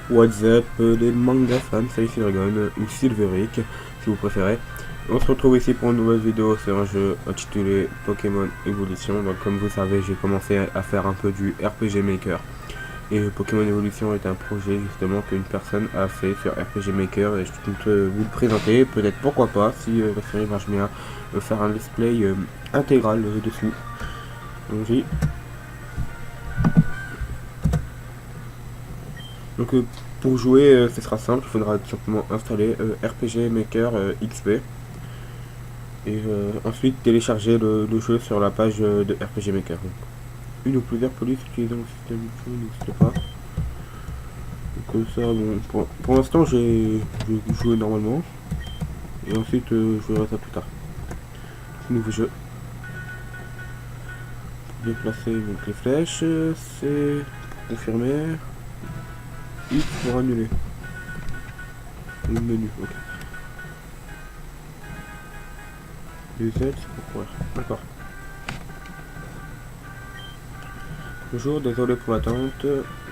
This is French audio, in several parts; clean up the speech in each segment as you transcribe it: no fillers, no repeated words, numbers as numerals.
What's up les manga fans, salut c'est Dragon, ou Silveric si vous préférez. On se retrouve ici pour une nouvelle vidéo sur un jeu intitulé Pokémon Evolution. Donc comme vous savez, j'ai commencé à faire un peu du RPG Maker. Et Pokémon Evolution est un projet justement qu'une personne a fait sur RPG Maker et je compte vous le présenter, peut-être pourquoi pas, si la série marche bien, faire un let's play intégral dessus. Allons-y. Donc pour jouer, ce sera simple, il faudra tout simplement installer RPG Maker XP. Et ensuite télécharger le jeu sur la page de RPG Maker. Donc, une ou plusieurs polices utilisant le système n'existe pas. Donc ça, bon, pour l'instant j'ai joué normalement. Et ensuite je verrai ça plus tard. Nouveau jeu. Déplacer donc les flèches, c'est confirmer. X pour annuler. Le menu, ok. Les Z, c'est pour courir. D'accord. Bonjour, désolé pour l'attente.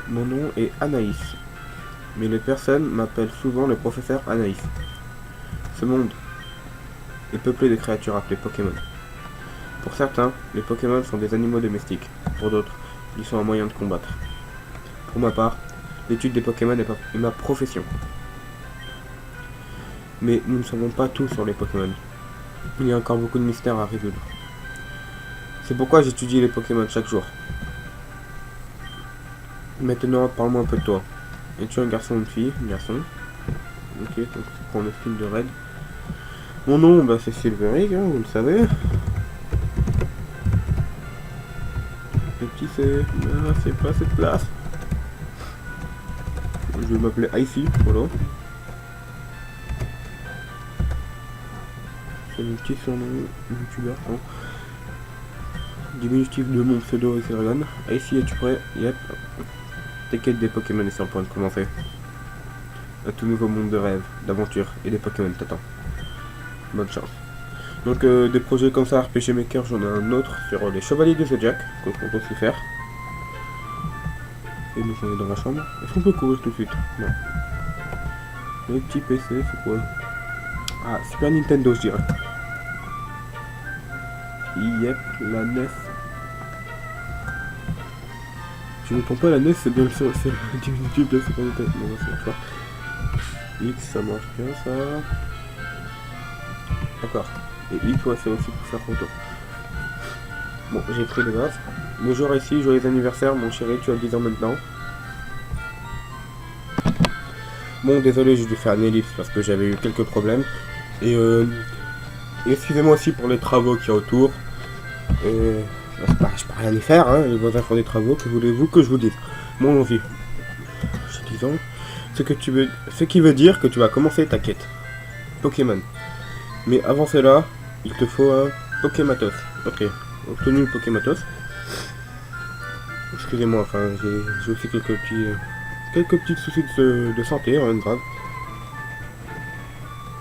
Mon nom est Anaïs. Mais les personnes m'appellent souvent le professeur Anaïs. Ce monde est peuplé de créatures appelées Pokémon. Pour certains, les Pokémon sont des animaux domestiques. Pour d'autres, ils sont un moyen de combattre. Pour ma part, l'étude des Pokémon est ma profession. Mais nous ne savons pas tout sur les Pokémon. Il y a encore beaucoup de mystères à résoudre. C'est pourquoi j'étudie les Pokémon chaque jour. Maintenant, parle-moi un peu de toi. Es-tu un garçon ou une fille? Un garçon. Ok, donc c'est pour le film de Red. Mon nom, bah, c'est Silveric, hein, vous le savez. Le petit, c'est pas cette place. Je vais m'appeler Icy, voilà. C'est mon petit surnom youtubeur, hein. Diminutif de mon pseudo et Dragon. Icy, es-tu prêt? Yep. Tes quêtes des Pokémon est sur le point de commencer. Un tout nouveau monde de rêve, d'aventure et des Pokémon t'attend. Bonne chance. Donc des projets comme ça, RPG Maker, j'en ai un autre sur les Chevaliers du Zodiac, que je compte aussi faire. Et nous on est dans la chambre. Est-ce qu'on peut courir tout de suite? Non. Le petit PC, c'est quoi? Ah, Super Nintendo, je dirais. Yep, la NES. Je ne comprends pas, la NES, c'est bien le diminutif de Super Nintendo. Non, c'est pas. X, ça marche bien, ça. D'accord. Et X, ouais, c'est aussi pour faire photo. Bon, j'ai pris les bases. Bonjour ici, joyeux anniversaire, mon chéri, tu as 10 ans maintenant. Bon, désolé, j'ai dû faire une ellipse parce que j'avais eu quelques problèmes. Et excusez-moi aussi pour les travaux qu'il y a autour. Je peux rien y faire, hein, les voisins font des travaux, que voulez-vous que je vous dise? Bon, allons-y. J'ai 10 ans. Ce qui veut dire que tu vas commencer ta quête. Pokémon. Mais avant cela, il te faut un Pokématos. Ok, obtenu le Pokématos. Excusez-moi, enfin, j'ai aussi quelques petits soucis de santé, rien de grave.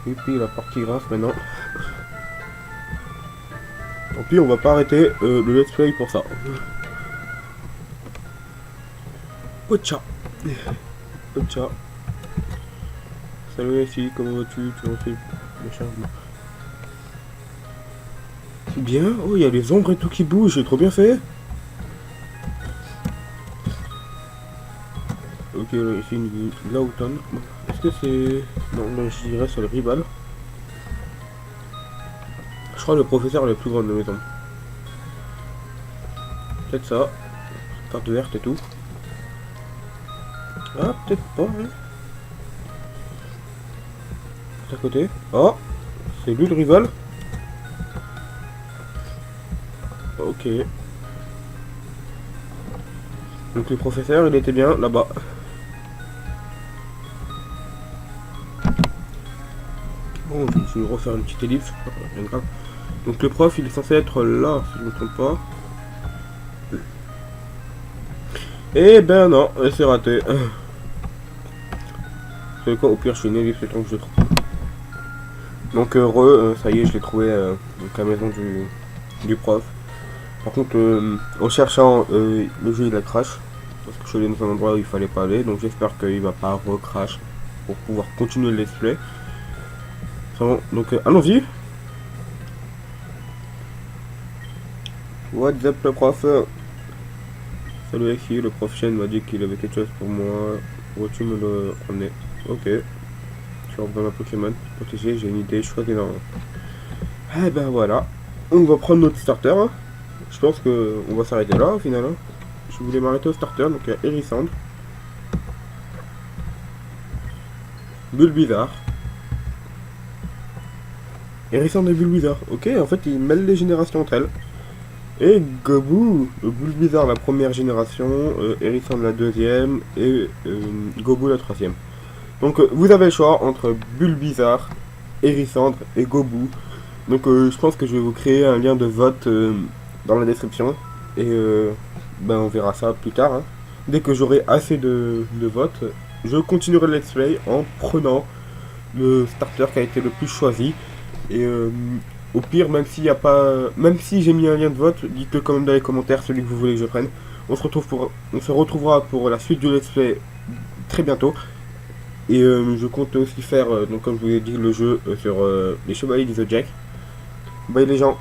Et puis la partie grave maintenant. Tant pis, on va pas arrêter le let's play pour ça. Pocha. Pocha. Salut ici, comment vas-tu? Tu en fais machin. Bien, oh il y a les ombres et tout qui bougent, j'ai trop bien fait. Ok, ici une Lauton. Est-ce que c'est... Non, là, je dirais c'est le rival. Je crois le professeur est le plus grand de la maison. Peut-être ça. Carte verte et tout. Ah, peut-être pas, hein. À côté. Oh, c'est lui le rival. Ok. Donc le professeur, il était bien là-bas. Bon, je vais refaire une petite ellipse. Rien de grave. Donc le prof, il est censé être là, si je ne me trompe pas. Eh ben non, c'est raté. C'est quoi, au pire, je fais une ellipse le temps que je trouve. Donc ça y est, je l'ai trouvé donc à la maison du prof. Par contre, en cherchant, le jeu il a crash. parce que je suis allé dans un endroit où il fallait pas aller, donc j'espère qu'il va pas recrash pour pouvoir continuer le let's play. Donc allons-y. What's up le prof? Salut ici, le prof Chen m'a dit qu'il avait quelque chose pour moi. Pourrais-tu me le ramener? Ok. Je rentre dans ma Pokémon protégé, j'ai une idée, je crois énorme. Eh ben voilà. On va prendre notre starter. Hein. Je pense que on va s'arrêter là au final. Hein. Je voulais m'arrêter au starter, donc il y a Hérissandre. Bulbizarre. Hérissandre et Bulbizarre. Ok, en fait, ils mêlent les générations entre elles. Et Gobu, Bulbizarre la première génération, Hérissandre la deuxième et Gobu la troisième. Donc vous avez le choix entre Bulbizarre, Hérissandre et Gobu. Donc je pense que je vais vous créer un lien de vote dans la description. Et ben on verra ça plus tard. Hein. Dès que j'aurai assez de votes, je continuerai le let's play en prenant le starter qui a été le plus choisi. Et au pire, même s'il y a pas, même si j'ai mis un lien de vote, dites-le quand même dans les commentaires celui que vous voulez que je prenne. On se retrouvera pour la suite du let's play très bientôt. Et je compte aussi faire, donc comme je vous l'ai dit, le jeu sur les Chevaliers du Zodiac. Bye les gens.